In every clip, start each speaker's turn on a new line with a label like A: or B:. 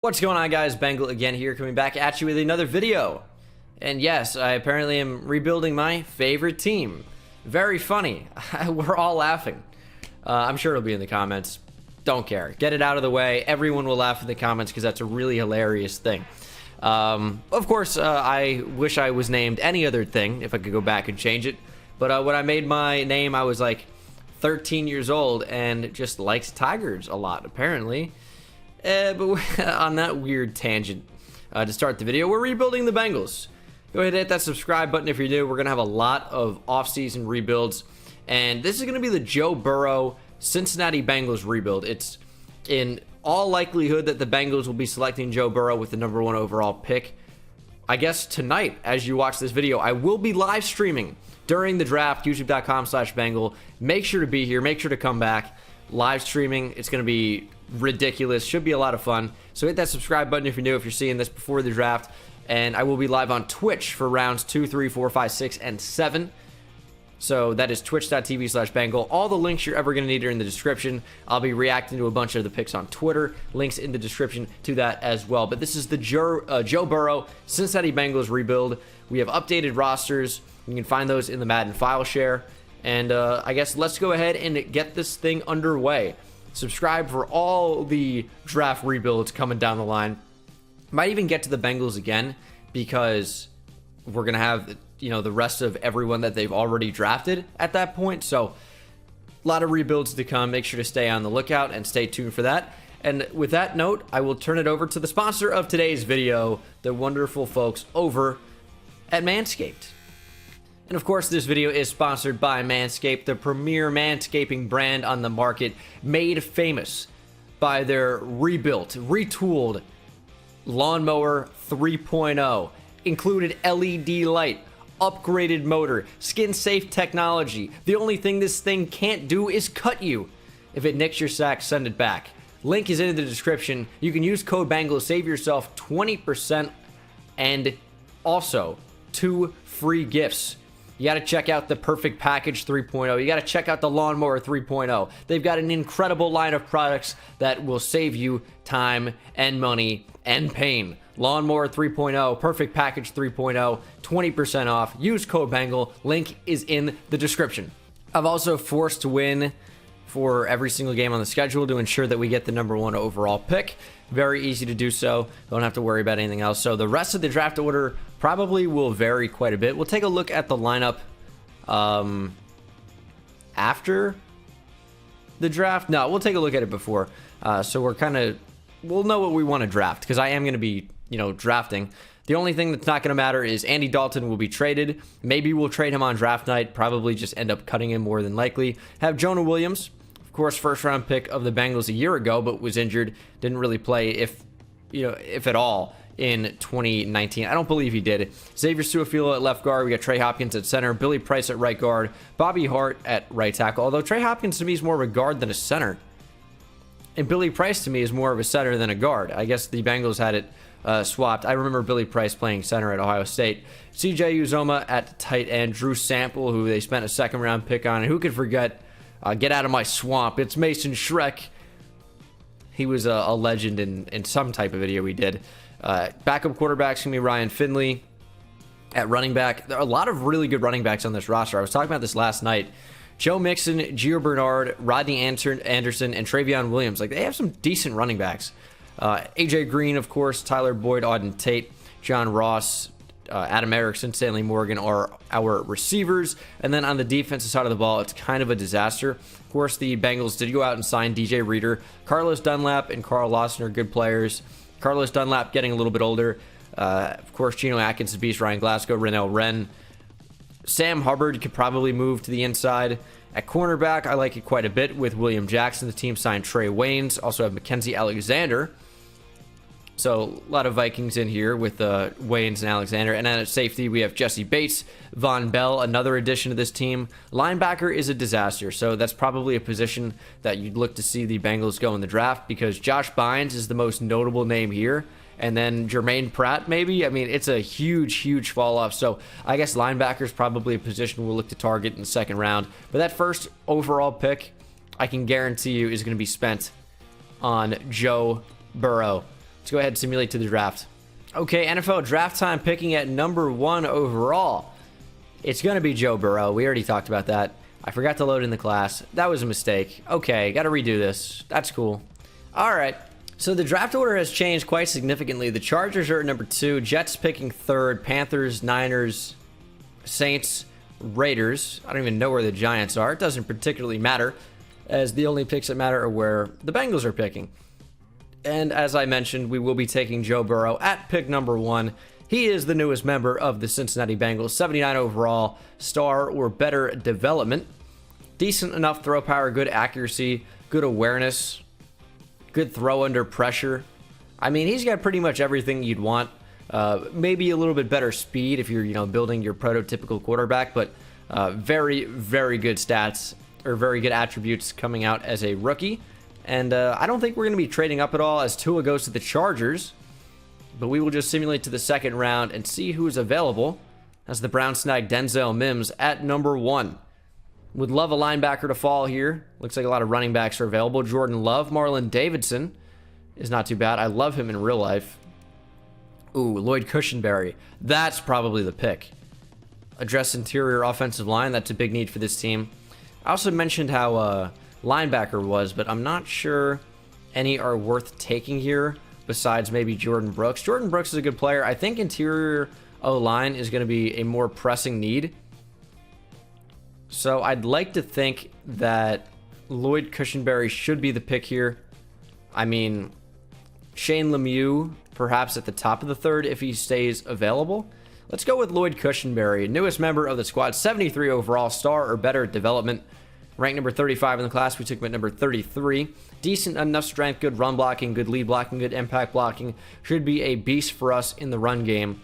A: What's going on, guys? Bengal again here, coming back at you with another video. And yes, I apparently am rebuilding my favorite team. Very funny. We're all laughing. I'm sure it'll be in the comments. Don't care. Get it out of the way. Everyone will laugh in the comments because that's a really hilarious thing. Of course, I wish I was named any other thing if I could go back and change it. But when I made my name, I was like 13 years old and just liked tigers a lot, apparently. But on that weird tangent, to start the video, we're rebuilding the Bengals. Go ahead and hit that subscribe button if you're new. We're going to have a lot of off-season rebuilds. And this is going to be the Joe Burrow Cincinnati Bengals rebuild. It's in all likelihood that the Bengals will be selecting Joe Burrow with the #1 overall pick. I guess tonight, as you watch this video, I will be live streaming during the draft, youtube.com/Bengal. Make sure to be here. Make sure to come back. Live streaming. It's going to be ridiculous. Should be a lot of fun. So hit that subscribe button if you're new, if you're seeing this before the draft. And I will be live on Twitch for rounds 2, 3, 4, 5, 6, and 7. So that is twitch.tv/Bengal. All the links you're ever going to need are in the description. I'll be reacting to a bunch of the picks on Twitter. Links in the description to that as well. But this is the Joe Burrow Cincinnati Bengals rebuild. We have updated rosters. You can find those in the Madden file share. And I guess let's go ahead and get this thing underway. Subscribe for all the draft rebuilds coming down the line. Might even get to the Bengals again because we're going to have, the rest of everyone that they've already drafted at that point. So a lot of rebuilds to come. Make sure to stay on the lookout and stay tuned for that. And with that note, I will turn it over to the sponsor of today's video, the wonderful folks over at Manscaped. And of course, this video is sponsored by Manscaped, the premier manscaping brand on the market, made famous by their rebuilt, retooled Lawnmower 3.0. Included LED light, upgraded motor, skin-safe technology. The only thing this thing can't do is cut you. If it nicks your sack, send it back. Link is in the description. You can use code BANGLE to save yourself 20% and also 2 free gifts. You got to check out the Perfect Package 3.0. You got to check out the Lawnmower 3.0. They've got an incredible line of products that will save you time and money and pain. Lawnmower 3.0, Perfect Package 3.0, 20% off. Use code BANGLE. Link is in the description. I've also forced to win for every single game on the schedule to ensure that we get the #1 overall pick. Very easy to do so. Don't have to worry about anything else. So the rest of the draft order probably will vary quite a bit. We'll take a look at the lineup after the draft. No, we'll take a look at it before. So we'll know what we want to draft because I am going to be, drafting. The only thing that's not going to matter is Andy Dalton will be traded. Maybe we'll trade him on draft night. Probably just end up cutting him more than likely. Have Jonah Williams, of course, first round pick of the Bengals a year ago, but was injured. Didn't really play if at all in 2019. I don't believe he did. Xavier Su'a-Filo at left guard. We got Trey Hopkins at center. Billy Price at right guard. Bobby Hart at right tackle. Although Trey Hopkins to me is more of a guard than a center. And Billy Price to me is more of a center than a guard. I guess the Bengals had it swapped. I remember Billy Price playing center at Ohio State. CJ Uzomah at tight end. Drew Sample, who they spent a second round pick on. And who could forget, get out of my swamp, it's Mason Shrek. He was a legend in some type of video we did. Backup quarterback's going to be Ryan Finley at running back. There are a lot of really good running backs on this roster. I was talking about this last night. Joe Mixon, Gio Bernard, Rodney Anderson, and Travion Williams. Like, they have some decent running backs. AJ Green, of course, Tyler Boyd, Auden Tate, John Ross, Adam Erickson, Stanley Morgan are our receivers. And then on the defensive side of the ball, it's kind of a disaster. Of course, the Bengals did go out and sign DJ Reader. Carlos Dunlap and Carl Lawson are good players. Carlos Dunlap getting a little bit older. Of course, Geno Atkins, the beast, Ryan Glasgow, Renell Wren. Sam Hubbard could probably move to the inside. At cornerback, I like it quite a bit with William Jackson. The team signed Trey Waynes. Also have Mackenzie Alexander. So a lot of Vikings in here with Waynes and Alexander. And then at safety, we have Jesse Bates, Von Bell, another addition to this team. Linebacker is a disaster. So that's probably a position that you'd look to see the Bengals go in the draft because Josh Bynes is the most notable name here. And then Jermaine Pratt, maybe. I mean, it's a huge, huge fall off. So I guess linebacker is probably a position we'll look to target in the second round. But that first overall pick, I can guarantee you, is going to be spent on Joe Burrow. Let's go ahead and simulate to the draft. Okay, NFL draft time, picking at number 1 overall. It's going to be Joe Burrow. We already talked about that. I forgot to load in the class. That was a mistake. Okay, got to redo this. That's cool. All right. So the draft order has changed quite significantly. The Chargers are at number 2, Jets picking 3rd, Panthers, Niners, Saints, Raiders. I don't even know where the Giants are. It doesn't particularly matter, as the only picks that matter are where the Bengals are picking. And as I mentioned, we will be taking Joe Burrow at pick number 1. He is the newest member of the Cincinnati Bengals, 79 overall, star or better development. Decent enough throw power, good accuracy, good awareness, good throw under pressure. I mean, he's got pretty much everything you'd want. Maybe a little bit better speed if you're, building your prototypical quarterback, but very, very good stats or very good attributes coming out as a rookie. And I don't think we're going to be trading up at all as Tua goes to the Chargers, but we will just simulate to the 2nd round and see who is available as the Browns snag Denzel Mims at number 1. Would love a linebacker to fall here. Looks like a lot of running backs are available. Jordan Love, Marlon Davidson is not too bad. I love him in real life. Ooh, Lloyd Cushenberry. That's probably the pick. Address interior offensive line. That's a big need for this team. I also mentioned how linebacker was, but I'm not sure any are worth taking here besides maybe Jordan Brooks. Jordan Brooks is a good player. I think interior O-line is going to be a more pressing need. So I'd like to think that Lloyd Cushenberry should be the pick here. I mean, Shane Lemieux perhaps at the top of the 3rd if he stays available. Let's go with Lloyd Cushenberry, newest member of the squad, 73 overall, star or better development. Ranked number 35 in the class. We took him at number 33. Decent enough strength, good run blocking, good lead blocking, good impact blocking. Should be a beast for us in the run game.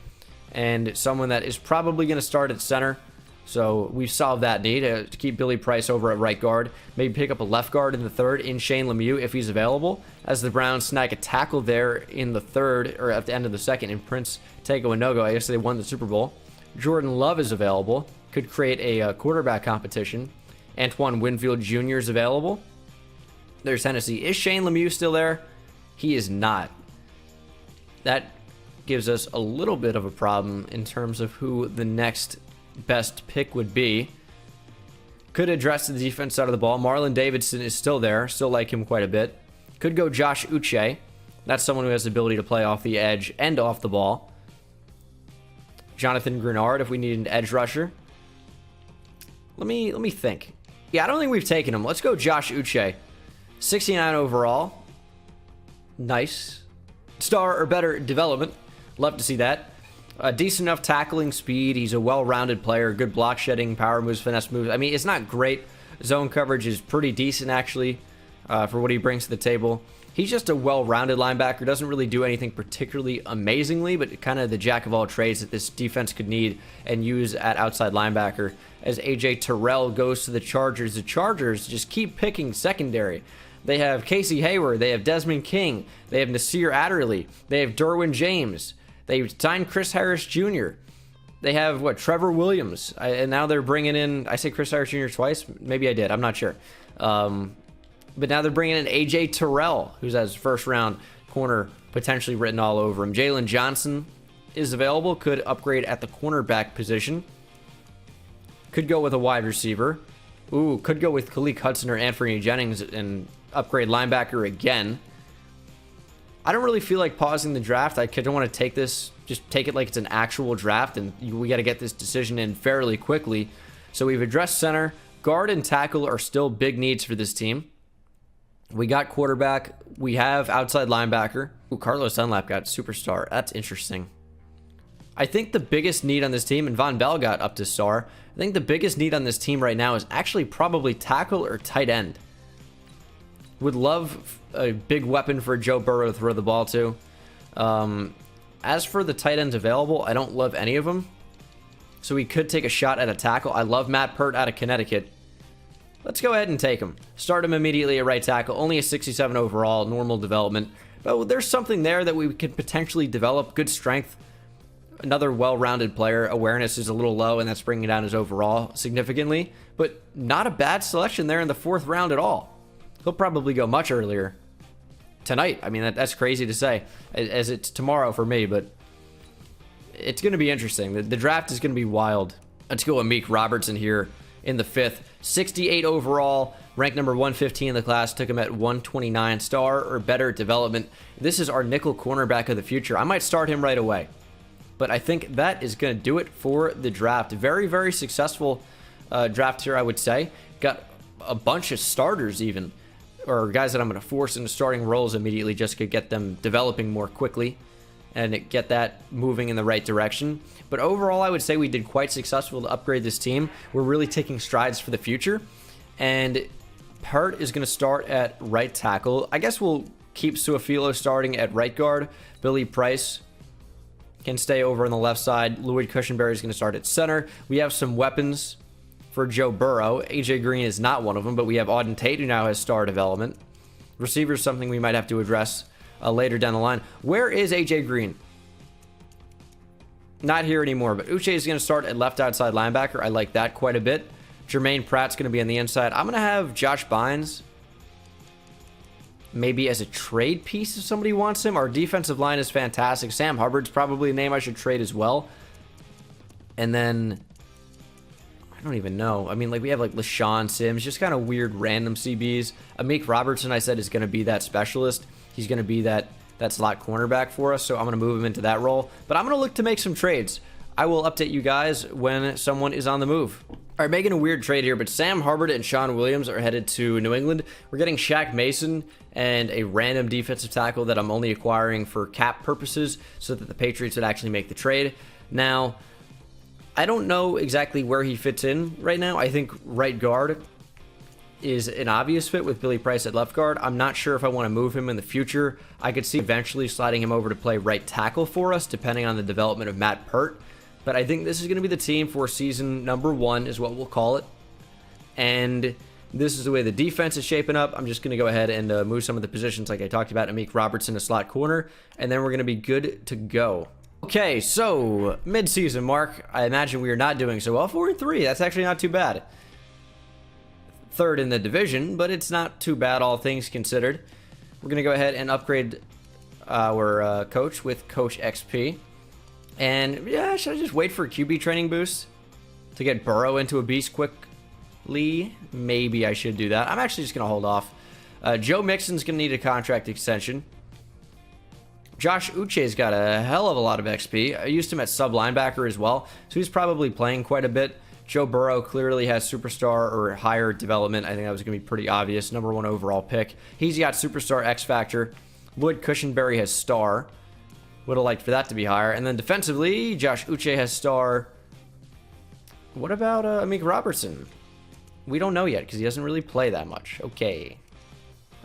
A: And someone that is probably going to start at center. So we've solved that need to keep Billy Price over at right guard. Maybe pick up a left guard in the 3rd in Shane Lemieux if he's available. As the Browns snag a tackle there in the 3rd, or at the end of the 2nd, in Prince Tagovailoa. I guess they won the Super Bowl. Jordan Love is available. Could create a quarterback competition. Antoine Winfield Jr. is available. There's Tennessee. Is Shane Lemieux still there? He is not. That gives us a little bit of a problem in terms of who the next best pick would be. Could address the defense side of the ball. Marlon Davidson is still there. Still like him quite a bit. Could go Josh Uche. That's someone who has the ability to play off the edge and off the ball. Jonathan Grenard if we need an edge rusher. Let me think. Yeah, I don't think we've taken him. Let's go Josh Uche. 69 overall. Nice. Star or better development. Love to see that. Decent enough tackling speed. He's a well-rounded player. Good block shedding, power moves, finesse moves. I mean, it's not great. Zone coverage is pretty decent, actually, for what he brings to the table. He's just a well-rounded linebacker. Doesn't really do anything particularly amazingly, but kind of the jack of all trades that this defense could need and use at outside linebacker. As A.J. Terrell goes to the Chargers just keep picking secondary. They have Casey Hayward. They have Desmond King. They have Nasir Adderley. They have Derwin James. They signed Chris Harris Jr. They have, Trevor Williams. And now they're bringing in, I say Chris Harris Jr. twice? Maybe I did. I'm not sure. But now they're bringing in A.J. Terrell, who's has first-round corner potentially written all over him. Jalen Johnson is available. Could upgrade at the cornerback position. Could go with a wide receiver. Ooh, could go with Khaleke Hudson or Anthony Jennings and upgrade linebacker again. I don't really feel like pausing the draft. I don't want to take this, just take it like it's an actual draft, and we got to get this decision in fairly quickly. So we've addressed center. Guard and tackle are still big needs for this team. We got quarterback. We have outside linebacker. Ooh, Carlos Dunlap got superstar. That's interesting. I think the biggest need on this team, and Von Bell got up to star, I think the biggest need on this team right now is actually probably tackle or tight end. Would love a big weapon for Joe Burrow to throw the ball to. As for the tight ends available, I don't love any of them. So we could take a shot at a tackle. I love Matt Pert out of Connecticut. Let's go ahead and take him. Start him immediately at right tackle. Only a 67 overall, normal development. But there's something there that we could potentially develop. Good strength. Another well-rounded player. Awareness is a little low, and that's bringing down his overall significantly. But not a bad selection there in the 4th round at all. He'll probably go much earlier. tonight. I mean, that's crazy to say, as it's tomorrow for me, but it's going to be interesting. The draft is going to be wild. Let's go with Meek Robertson here in the 5th. 68 overall, ranked number 115 in the class. Took him at 129 star or better development. This is our nickel cornerback of the future. I might start him right away. But I think that is going to do it for the draft. Very, very successful draft here, I would say. Got a bunch of starters even, or guys that I'm going to force into starting roles immediately just to get them developing more quickly and get that moving in the right direction. But overall, I would say we did quite successful to upgrade this team. We're really taking strides for the future. And Pert is going to start at right tackle. I guess we'll keep Suafilo starting at right guard. Billy Price can stay over on the left side. Lloyd Cushenberry is going to start at center. We have some weapons for Joe Burrow. AJ Green is not one of them, but we have Auden Tate, who now has star development. Receiver is something we might have to address later down the line. Where is AJ Green? Not here anymore, but Uche is going to start at left outside linebacker. I like that quite a bit. Jermaine Pratt's going to be on the inside. I'm going to have Josh Bynes maybe as a trade piece if somebody wants him. Our defensive line is fantastic. Sam Hubbard's probably a name I should trade as well. And then I don't even know. I mean, like, we have like LaShawn Sims, just kind of weird random CBs. Amik Robertson, I said, is going to be that specialist. He's going to be that slot cornerback for us, so I'm going to move him into that role. But I'm going to look to make some trades. I will update you guys when someone is on the move. All right, making a weird trade here, but Sam Hubbard and Sean Williams are headed to New England. We're getting Shaq Mason and a random defensive tackle that I'm only acquiring for cap purposes so that the Patriots would actually make the trade. Now, I don't know exactly where he fits in right now. I think right guard is an obvious fit with Billy Price at left guard. I'm not sure if I want to move him in the future. I could see eventually sliding him over to play right tackle for us, depending on the development of Matt Pert. But I think this is going to be the team for season number 1 is what we'll call it. And this is the way the defense is shaping up. I'm just going to go ahead and move some of the positions like I talked about. Amik Robertson to slot corner. And then we're going to be good to go. Okay, so mid-season mark. I imagine we are not doing so well. 4-3. That's actually not too bad. 3rd in the division, but it's not too bad all things considered. We're going to go ahead and upgrade our coach with Coach XP. And yeah, should I just wait for a QB training boost to get Burrow into a beast quickly? Maybe I should do that. I'm actually just going to hold off. Joe Mixon's going to need a contract extension. Josh Uche's got a hell of a lot of XP. I used him at sub linebacker as well, so he's probably playing quite a bit. Joe Burrow clearly has superstar or higher development. I think that was going to be pretty obvious. Number 1 overall pick. He's got superstar X factor. Lloyd Cushenberry has star. Would have liked for that to be higher. And then defensively, Josh Uche has star. What about Amik Robertson? We don't know yet because he doesn't really play that much. Okay.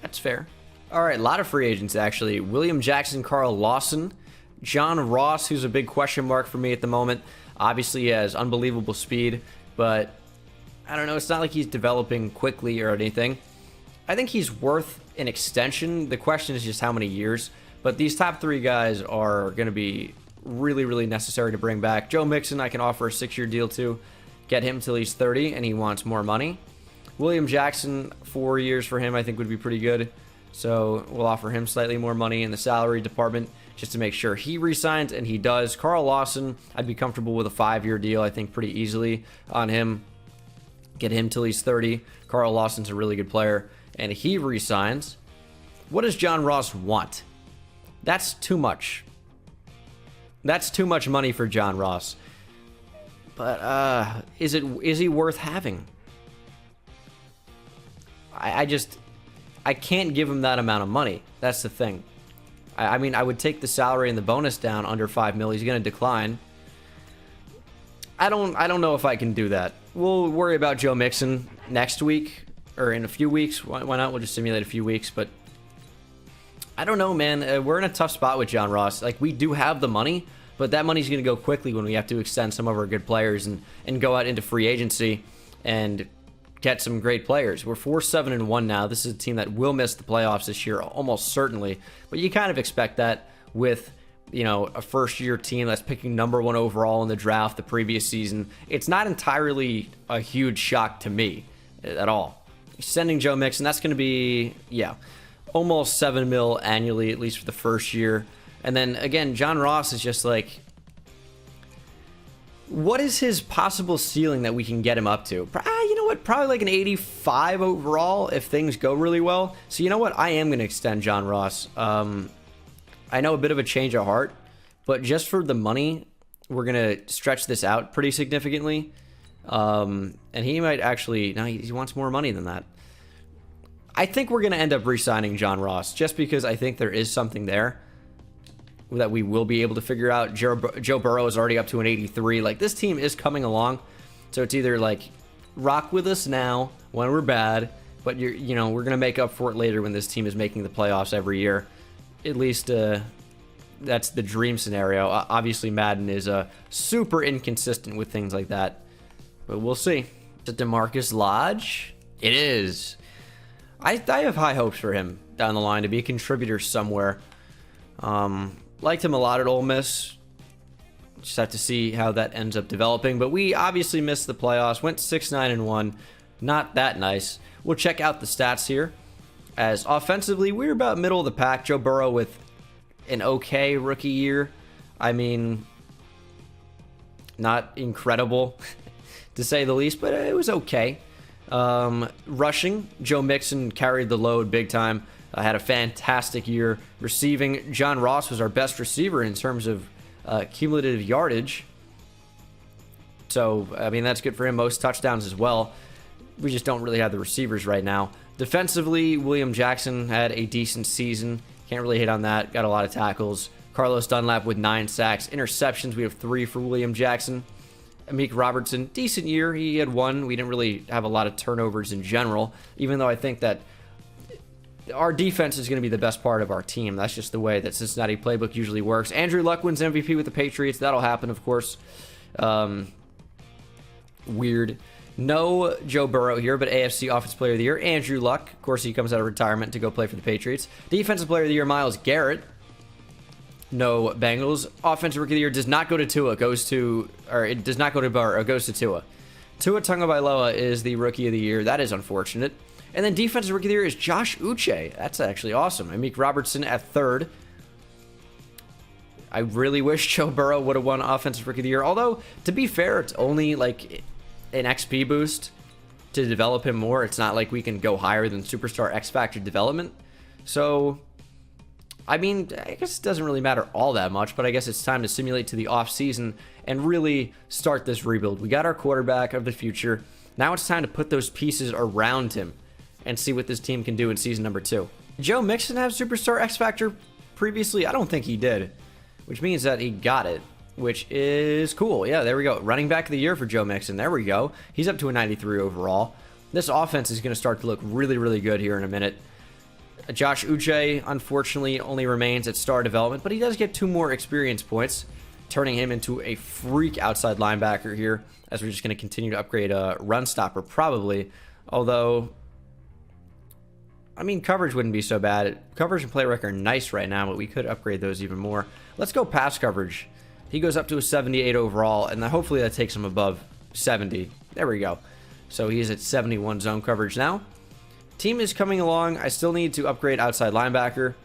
A: That's fair. All right, a lot of free agents, actually. William Jackson, Carl Lawson. John Ross, who's a big question mark for me at the moment. Obviously, he has unbelievable speed, but I don't know. It's not like he's developing quickly or anything. I think he's worth an extension. The question is just how many years. But these top 3 guys are going to be really, really necessary to bring back. Joe Mixon, I can offer a 6-year deal to. Get him till he's 30, and he wants more money. William Jackson, 4 years for him, I think would be pretty good. So we'll offer him slightly more money in the salary department just to make sure he re-signs, and he does. Carl Lawson, I'd be comfortable with a 5-year deal, I think, pretty easily on him. Get him till he's 30. Carl Lawson's a really good player, and he re-signs. What does John Ross want? That's too much. That's too much money for John Ross. But is he worth having? I can't give him that amount of money. That's the thing. I mean, I would take the salary and the bonus down under $5 million. He's going to decline. I don't know if I can do that. We'll worry about Joe Mixon next week or in a few weeks. Why not? We'll just simulate a few weeks, but I don't know, man. We're in a tough spot with John Ross. Like, we do have the money, but that money's going to go quickly when we have to extend some of our good players and go out into free agency and get some great players. We're 4-7-1 now. This is a team that will miss the playoffs this year, almost certainly. But you kind of expect that with, you know, a first-year team that's picking number 1 overall in the draft the previous season. It's not entirely a huge shock to me at all. Sending Joe Mixon, that's going to be, yeah. almost 7 mil annually, at least for the first year. And then again, John Ross is just like, what is his possible ceiling that we can get him up to? You know what? Probably like an 85 overall if things go really well. So you know what? I am going to extend John Ross. I know a bit of a change of heart, but just for the money, we're going to stretch this out pretty significantly. And he might actually, no, he wants more money than that. I think we're going to end up re-signing John Ross just because I think there is something there that we will be able to figure out. Joe Burrow is already up to an 83. Like, this team is coming along. So it's either like rock with us now when we're bad, but we're going to make up for it later when this team is making the playoffs every year. At least that's the dream scenario. Obviously, Madden is super inconsistent with things like that, but we'll see. Is it DeMarcus Lodge? It is. I have high hopes for him down the line to be a contributor somewhere. Liked him a lot at Ole Miss. Just have to see how that ends up developing. But we obviously missed the playoffs. Went 6-9-1. Not that nice. We'll check out the stats here. As offensively, we're about middle of the pack. Joe Burrow with an okay rookie year. I mean, not incredible to say the least, but it was okay. Rushing, Joe Mixon carried the load big time. Had a fantastic year. Receiving, John Ross was our best receiver in terms of cumulative yardage. So, I mean, that's good for him. Most touchdowns as well. We just don't really have the receivers right now. Defensively, William Jackson had a decent season. Can't really hit on that. Got a lot of tackles. Carlos Dunlap with 9 sacks. Interceptions, we have 3 for William Jackson. Amik Robertson, decent year. He had 1. We didn't really have a lot of turnovers in general, even though I think that our defense is going to be the best part of our team. That's just the way that Cincinnati playbook usually works. Andrew Luck wins MVP with the Patriots. That'll happen, of course. Weird. No Joe Burrow here, but AFC Offensive Player of the Year, Andrew Luck. Of course, he comes out of retirement to go play for the Patriots. Defensive Player of the Year, Myles Garrett. No Bengals. Offensive Rookie of the Year does not go to Tua. It does not go to Burrow. It goes to Tua. Tua Tagovailoa is the Rookie of the Year. That is unfortunate. And then Defensive Rookie of the Year is Josh Uche. That's actually awesome. Amik Robertson at 3rd. I really wish Joe Burrow would have won Offensive Rookie of the Year. Although, to be fair, it's only like an XP boost to develop him more. It's not like we can go higher than Superstar X Factor development. So, I mean, I guess it doesn't really matter all that much, but I guess it's time to simulate to the offseason and really start this rebuild. We got our quarterback of the future. Now it's time to put those pieces around him and see what this team can do in season number 2. Joe Mixon have Superstar X Factor previously? I don't think he did, which means that he got it, which is cool. Yeah, there we go. Running back of the year for Joe Mixon. There we go. He's up to a 93 overall. This offense is going to start to look really, really good here in a minute. Josh Uche, unfortunately, only remains at star development, but he does get 2 more experience points, turning him into a freak outside linebacker here, as we're just going to continue to upgrade a run stopper, probably. Although, I mean, coverage wouldn't be so bad. Coverage and play rec are nice right now, but we could upgrade those even more. Let's go pass coverage. He goes up to a 78 overall, and hopefully that takes him above 70. There we go. So he's at 71 zone coverage now. Team is coming along. I still need to upgrade outside linebacker.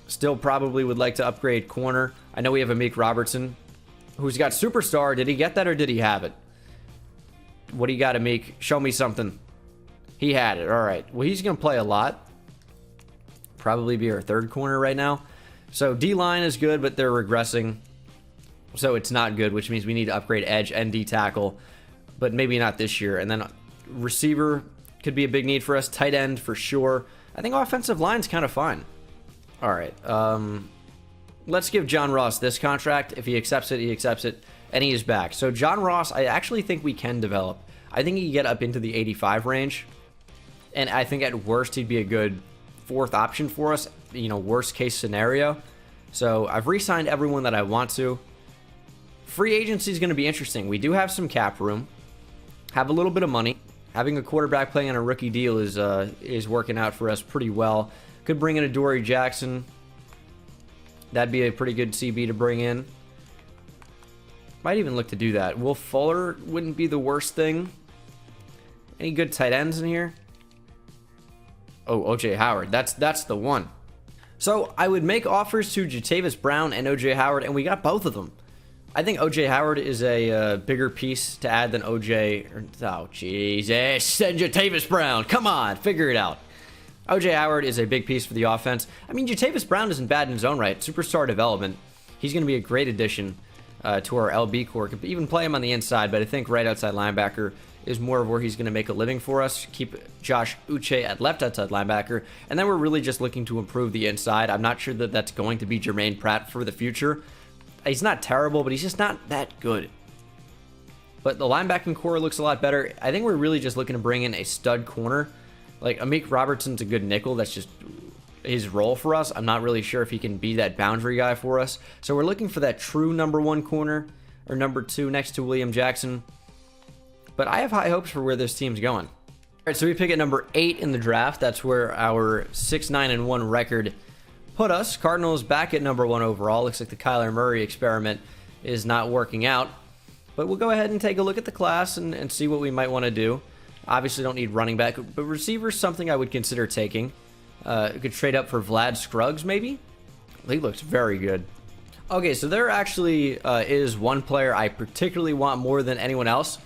A: Still probably would like to upgrade corner. I know we have Amik Robertson, who's got Superstar. Did he get that or did he have it? What do you got, Amik? Show me something. He had it. All right. Well, he's going to play a lot. Probably be our 3rd corner right now. So D-line is good, but they're regressing. So it's not good, which means we need to upgrade edge and D-tackle, but maybe not this year. And then receiver could be a big need for us. Tight end for sure. I think offensive line's kind of fine. All right. Let's give John Ross this contract. If he accepts it, he accepts it, and he is back. So John Ross, I actually think we can develop. I think he can get up into the 85 range, and I think at worst he'd be a good 4th option for us, worst case scenario. So I've re-signed everyone that I want to. Free agency is going to be interesting. We do have some cap room, have a little bit of money. Having a quarterback playing on a rookie deal is working out for us pretty well. Could bring in a Dory Jackson. That'd be a pretty good CB to bring in. Might even look to do that. Will Fuller wouldn't be the worst thing. Any good tight ends in here? Oh, OJ Howard. That's the one. So I would make offers to Jatavis Brown and OJ Howard, and we got both of them. I think OJ Howard is a bigger piece to add than OJ. Oh, Jesus. Send Jatavis Brown. Come on. Figure it out. OJ Howard is a big piece for the offense. I mean, Jatavis Brown isn't bad in his own right. Superstar development. He's going to be a great addition to our LB core. Could even play him on the inside, but I think right outside linebacker is more of where he's going to make a living for us. Keep Josh Uche at left outside linebacker. And then we're really just looking to improve the inside. I'm not sure that that's going to be Jermaine Pratt for the future. He's not terrible, but he's just not that good. But the linebacking core looks a lot better. I think we're really just looking to bring in a stud corner. Like, Amik Robertson's a good nickel. That's just his role for us. I'm not really sure if he can be that boundary guy for us. So we're looking for that true number 1 corner, or number 2 next to William Jackson. But I have high hopes for where this team's going. All right, so we pick at number 8 in the draft. That's where our 6-9-1 record put us. Cardinals back at number 1 overall. Looks like the Kyler Murray experiment is not working out. But we'll go ahead and take a look at the class and see what we might want to do. Obviously don't need running back, but receiver's something I would consider taking. Could trade up for Vlad Scruggs, maybe? He looks very good. Okay, so there actually is one player I particularly want more than anyone else,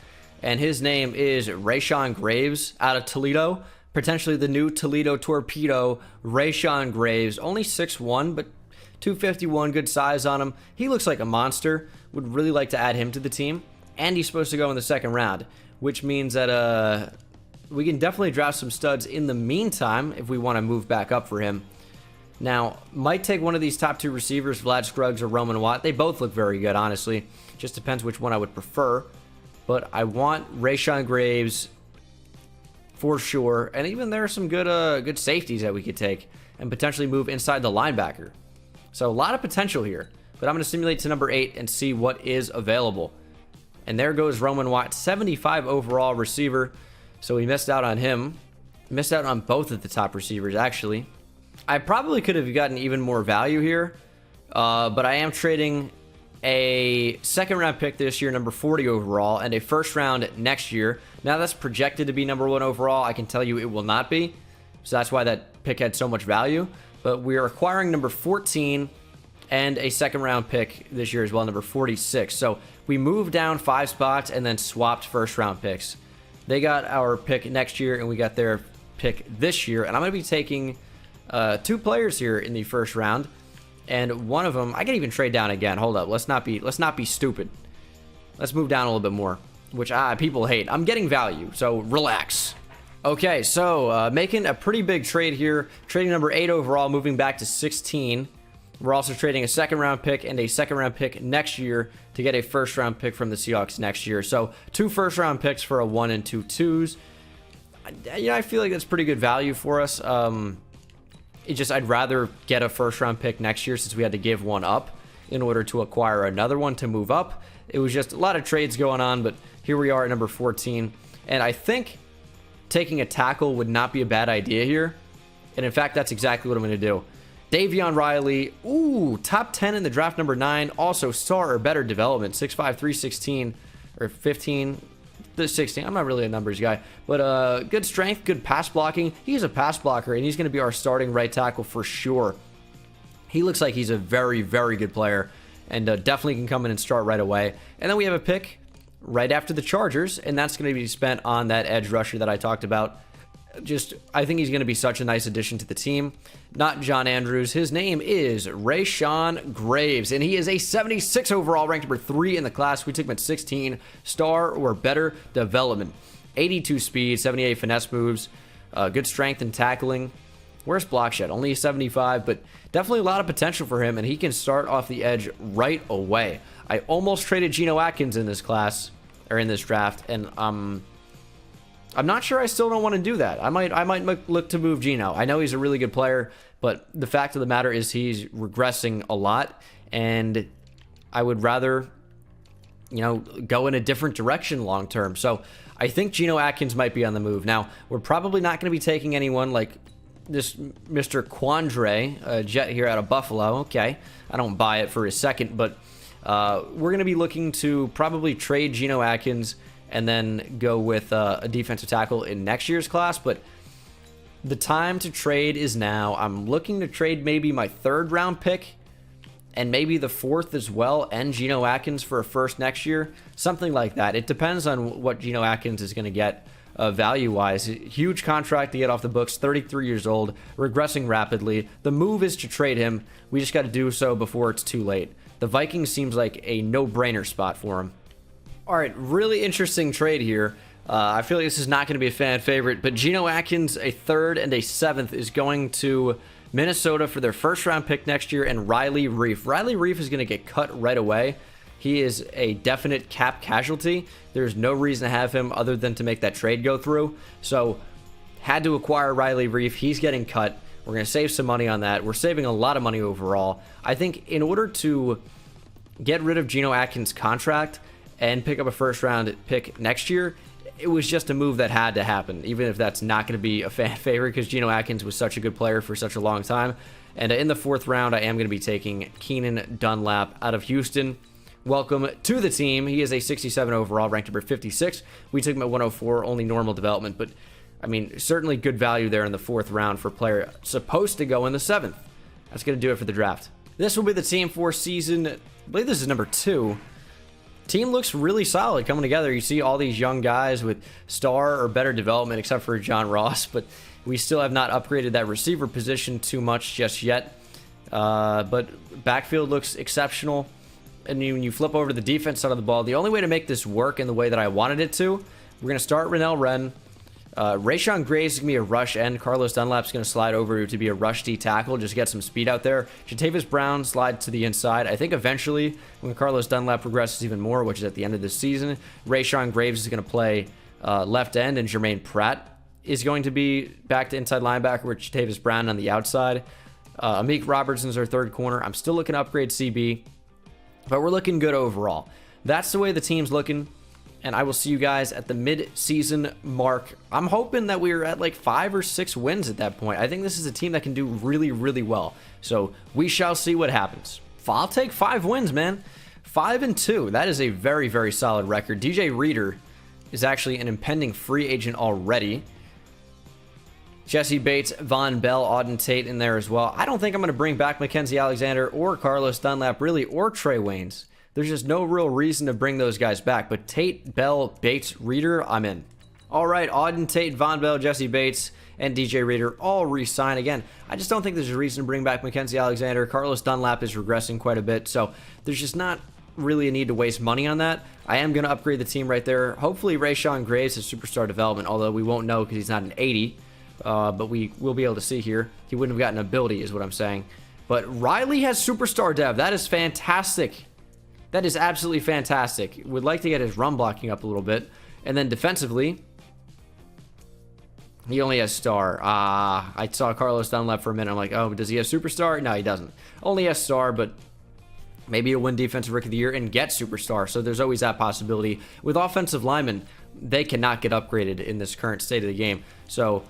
A: and his name is Rashawn Graves out of Toledo. Potentially the new Toledo Torpedo, Rashawn Graves. Only 6'1", but 251, good size on him. He looks like a monster. Would really like to add him to the team. And he's supposed to go in the second round, which means that we can definitely draft some studs in the meantime if we want to move back up for him. Now, might take one of these top 2 receivers, Vlad Scruggs or Roman Watt. They both look very good, honestly. Just depends which one I would prefer. But I want Rashawn Graves for sure. And even there are some good safeties that we could take and potentially move inside the linebacker. So a lot of potential here. But I'm going to simulate to number 8 and see what is available. And there goes Roman Watt, 75 overall receiver. So we missed out on him. Missed out on both of the top receivers, actually. I probably could have gotten even more value here. But I am trading a second round pick this year, number 40 overall, and a first round next year. Now that's projected to be number 1 overall. I can tell you it will not be. So that's why that pick had so much value. But we are acquiring number 14 and a second round pick this year as well, number 46. So we moved down 5 spots and then swapped first round picks. They got our pick next year and we got their pick this year. And I'm going to be taking 2 players here in the first round. And one of them, I can even trade down again. Hold up. Let's not be stupid. Let's move down a little bit more, which people hate. I'm getting value, so relax. Okay, so making a pretty big trade here. Trading number 8 overall, moving back to 16. We're also trading a second round pick and a second round pick next year to get a first round pick from the Seahawks next year. So 2 first round picks for a 1 and 2 2s. I feel like that's pretty good value for us. I'd rather get a first round pick next year since we had to give one up in order to acquire another one to move up. It was just a lot of trades going on, but here we are at number 14. And I think taking a tackle would not be a bad idea here. And in fact, that's exactly what I'm going to do. Davion Riley, top 10 in the draft, number 9. Also, star or better development, 6'5", 316, or 15, 16. I'm not really a numbers guy, but good strength, good pass blocking. He's a pass blocker, and he's going to be our starting right tackle for sure. He looks like he's a very, very good player, and definitely can come in and start right away. And then we have a pick right after the Chargers, and that's going to be spent on that edge rusher that I talked about. I think he's going to be such a nice addition to the team. Not John Andrews. His name is Rashawn Graves, and he is a 76 overall, ranked number 3 in the class. We took him at 16, star or better development. 82 speed, 78 finesse moves, good strength and tackling. Where's block shed? Only a 75, but definitely a lot of potential for him, and he can start off the edge right away. I almost traded Geno Atkins in this class, or in this draft, and I'm not sure I still don't want to do that. I might look to move Geno. I know he's a really good player, but the fact of the matter is he's regressing a lot, and I would rather, go in a different direction long term. So I think Geno Atkins might be on the move. Now, we're probably not going to be taking anyone like this Mr. Quandre, Jet here out of Buffalo. Okay, I don't buy it for a second, but we're going to be looking to probably trade Geno Atkins and then go with a defensive tackle in next year's class. But The time to trade is now. I'm looking to trade maybe my 3rd round pick and maybe the 4th as well, and Geno Atkins for a first next year. Something like that. It depends on what Geno Atkins is going to get value-wise. Huge contract to get off the books, 33 years old, regressing rapidly. The move is to trade him. We just got to do so before it's too late. The Vikings seems like a no-brainer spot for him. All right, really interesting trade here. I feel like this is not going to be a fan favorite, but Geno Atkins, a 3rd and a 7th, is going to Minnesota for their 1st round pick next year, and Riley Reiff. Riley Reiff is going to get cut right away. He is a definite cap casualty. There's no reason to have him other than to make that trade go through. So, had to acquire Riley Reiff. He's getting cut. We're going to save some money on that. We're saving a lot of money overall. I think in order to get rid of Geno Atkins' contract and pick up a 1st round pick next year, it was just a move that had to happen, even if that's not going to be a fan favorite, because Geno Atkins was such a good player for such a long time. And in the 4th round, I am going to be taking Keenan Dunlap out of Houston. Welcome to the team. He is a 67 overall, ranked number 56. We took him at 104, only normal development, but I mean, certainly good value there in the 4th round for a player supposed to go in the 7th. That's going to do it for the draft. This will be the team for season, I believe this is number 2. Team looks really solid coming together. You see all these young guys with star or better development, except for John Ross, but we still have not upgraded that receiver position too much just yet. But backfield looks exceptional. And when you flip over to the defense side of the ball, the only way to make this work in the way that I wanted it to, we're going to start Rennell Wren. Rashawn Graves is going to be a rush end. Carlos Dunlap's going to slide over to be a rush D tackle, just get some speed out there. Jatavis Brown slides to the inside. I think eventually, when Carlos Dunlap progresses even more, which is at the end of this season, Rashawn Graves is going to play left end, and Jermaine Pratt is going to be back to inside linebacker with Jatavis Brown on the outside. Amik Robertson's our 3rd corner. I'm still looking to upgrade CB, but we're looking good overall. That's the way the team's looking. And I will see you guys at the mid-season mark. I'm hoping that we're at like 5 or 6 wins at that point. I think this is a team that can do really, really well. So we shall see what happens. I'll take 5 wins, man. 5-2. That is a very, very solid record. DJ Reader is actually an impending free agent already. Jesse Bates, Von Bell, Auden Tate in there as well. I don't think I'm going to bring back Mackenzie Alexander or Carlos Dunlap, really, or Trey Waynes. There's just no real reason to bring those guys back. But Tate, Bell, Bates, Reader, I'm in. All right, Auden Tate, Von Bell, Jesse Bates, and DJ Reader all re-sign. Again, I just don't think there's a reason to bring back Mackenzie Alexander. Carlos Dunlap is regressing quite a bit, so there's just not really a need to waste money on that. I am going to upgrade the team right there. Hopefully, Rashawn Graves is superstar development, although we won't know because he's not an 80. But we will be able to see here. He wouldn't have gotten ability, is what I'm saying. But Riley has superstar dev. That is fantastic. That is absolutely fantastic. Would like to get his run blocking up a little bit. And then defensively, he only has star. I saw Carlos Dunlap for a minute. I'm like, oh, does he have superstar? No, he doesn't. Only has star, but maybe he'll win Defensive Rookie of the Year and get superstar. So there's always that possibility. With offensive linemen, they cannot get upgraded in this current state of the game. So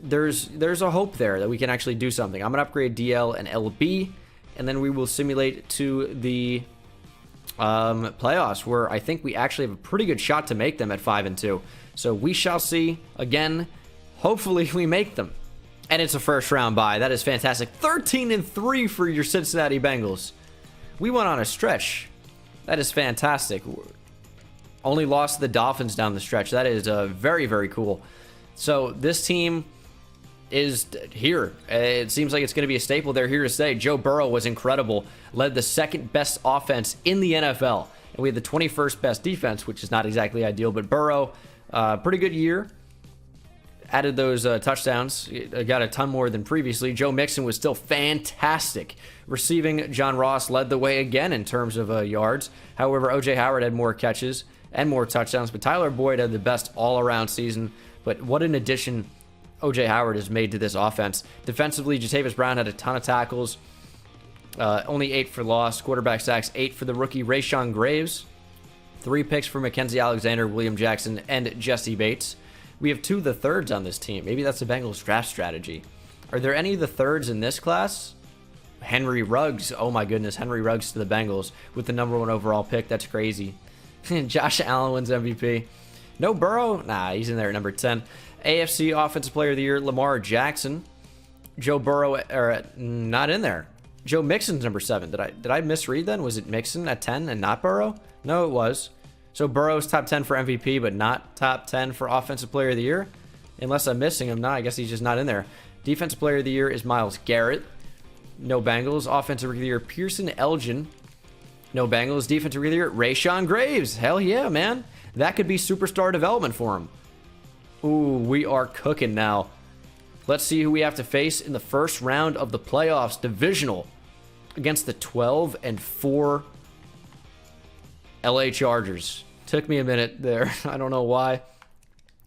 A: there's a hope there that we can actually do something. I'm going to upgrade DL and LB, and then we will simulate to the playoffs, where I think we actually have a pretty good shot to make them at 5-2. So we shall see. Again, hopefully we make them. And it's a 1st round bye. That is fantastic. 13-3 for your Cincinnati Bengals. We went on a stretch. That is fantastic. Only lost to the Dolphins down the stretch. That is very, very cool. So this team is here. It seems like it's going to be a staple. They're here to stay. Joe Burrow was incredible. Led the 2nd best offense in the NFL. And we had the 21st best defense, which is not exactly ideal. But Burrow, pretty good year. Added those touchdowns. Got a ton more than previously. Joe Mixon was still fantastic. Receiving, John Ross led the way again in terms of yards. However, O.J. Howard had more catches and more touchdowns. But Tyler Boyd had the best all-around season. But what an addition O.J. Howard has made to this offense. Defensively, Jatavis Brown had a ton of tackles. Only 8 for loss. Quarterback sacks, 8 for the rookie Rashawn Graves. 3 picks for Mackenzie Alexander, William Jackson, and Jesse Bates. We have 2 of the thirds on this team. Maybe that's the Bengals draft strategy. Are there any of the thirds in this class? Henry Ruggs. Oh my goodness. Henry Ruggs to the Bengals with the number 1 overall pick. That's crazy. Josh Allen wins MVP. No Burrow? Nah, he's in there at number 10. AFC Offensive Player of the Year, Lamar Jackson. Joe Burrow, or not in there. Joe Mixon's number 7. Did I misread then? Was it Mixon at 10 and not Burrow? No, it was. So Burrow's top 10 for MVP, but not top 10 for Offensive Player of the Year? Unless I'm missing him. No, I guess he's just not in there. Defensive Player of the Year is Myles Garrett. No Bengals. Offensive Rookie of the Year, Pearson Elgin. No Bengals. Defensive Rookie of the Year, Rashawn Graves. Hell yeah, man. That could be superstar development for him. Ooh, we are cooking now. Let's see who we have to face in the first round of the playoffs, divisional, against the 12-4 LA Chargers. Took me a minute there. I don't know why.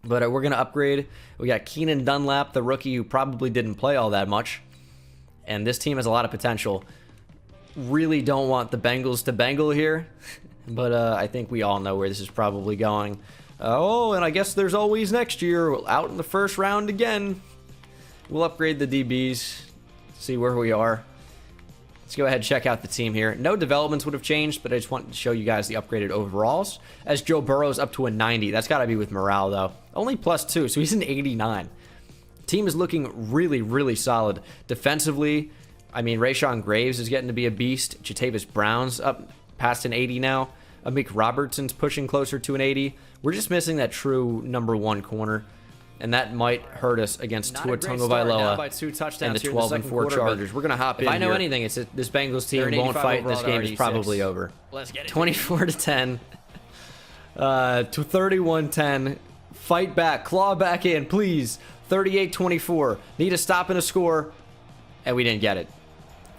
A: But we're going to upgrade. We got Keenan Dunlap, the rookie who probably didn't play all that much. And this team has a lot of potential. Really don't want the Bengals to Bengal here. But I think we all know where this is probably going. Oh, and I guess there's always next year. Out in the first round again. We'll upgrade the DBs. See where we are. Let's go ahead and check out the team here. No developments would have changed, but I just wanted to show you guys the upgraded overalls. As Joe Burrow's up to a 90. That's got to be with morale, though. Only +2, so he's an 89. Team is looking really, really solid. Defensively, I mean, Rashawn Graves is getting to be a beast. Jatavis Brown's up past an 80 now. Amik Robertson's pushing closer to an 80. We're just missing that true #1 corner. And that might hurt us against Tua Tagovailoa and the 12-4 Chargers. We're going to hop in. If I know anything, it's that this Bengals team won't fight. This game is probably over. Let's get it. 24-10. To 31-10. Fight back. Claw back in, please. 38-24. Need a stop and a score. And we didn't get it.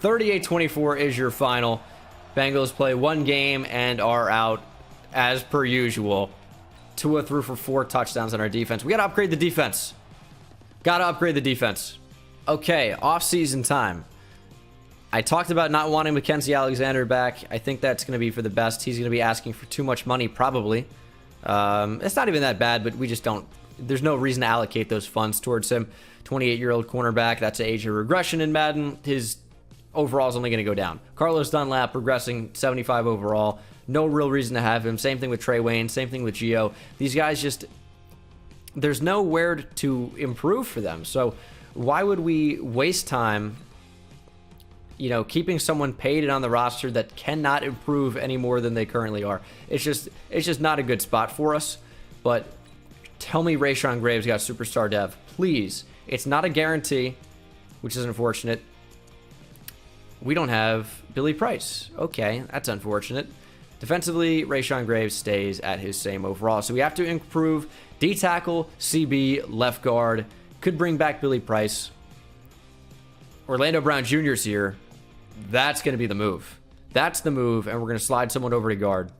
A: 38-24 is your final. Bengals play one game and are out as per usual. Tua threw for 4 touchdowns on our defense. We got to upgrade the defense. Got to upgrade the defense. Okay, off-season time. I talked about not wanting Mackenzie Alexander back. I think that's going to be for the best. He's going to be asking for too much money, probably. It's not even that bad, but we just don't. There's no reason to allocate those funds towards him. 28-year-old cornerback. That's an age of regression in Madden. His overall is only going to go down. Carlos Dunlap progressing 75 overall. No real reason to have him. Same thing with Trey Wayne. Same thing with Gio. These guys just... There's nowhere to improve for them. So why would we waste time, you know, keeping someone paid and on the roster that cannot improve any more than they currently are? It's just not a good spot for us. But tell me Rashawn Graves got superstar dev. Please. It's not a guarantee, which is unfortunate. We don't have Billy Price. Okay, that's unfortunate. Defensively, Rashawn Graves stays at his same overall. So we have to improve D-tackle, CB, left guard. Could bring back Billy Price. Orlando Brown Jr.'s here. That's going to be the move. That's the move, and we're going to slide someone over to guard.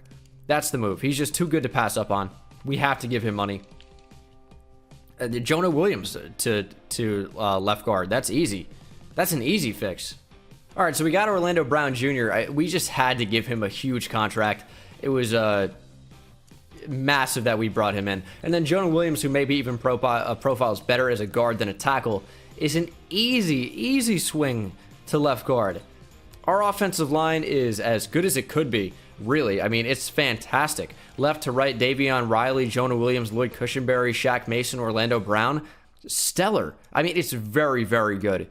A: That's the move. He's just too good to pass up on. We have to give him money. Jonah Williams to left guard. That's easy. That's an easy fix. All right, so we got Orlando Brown Jr. We just had to give him a huge contract. It was massive that we brought him in. And then Jonah Williams, who maybe even profiles better as a guard than a tackle, is an easy swing to left guard. Our offensive line is as good as it could be, really. I mean, it's fantastic. Left to right, Davion Riley, Jonah Williams, Lloyd Cushenberry, Shaq Mason, Orlando Brown. Stellar. I mean, it's very, very good.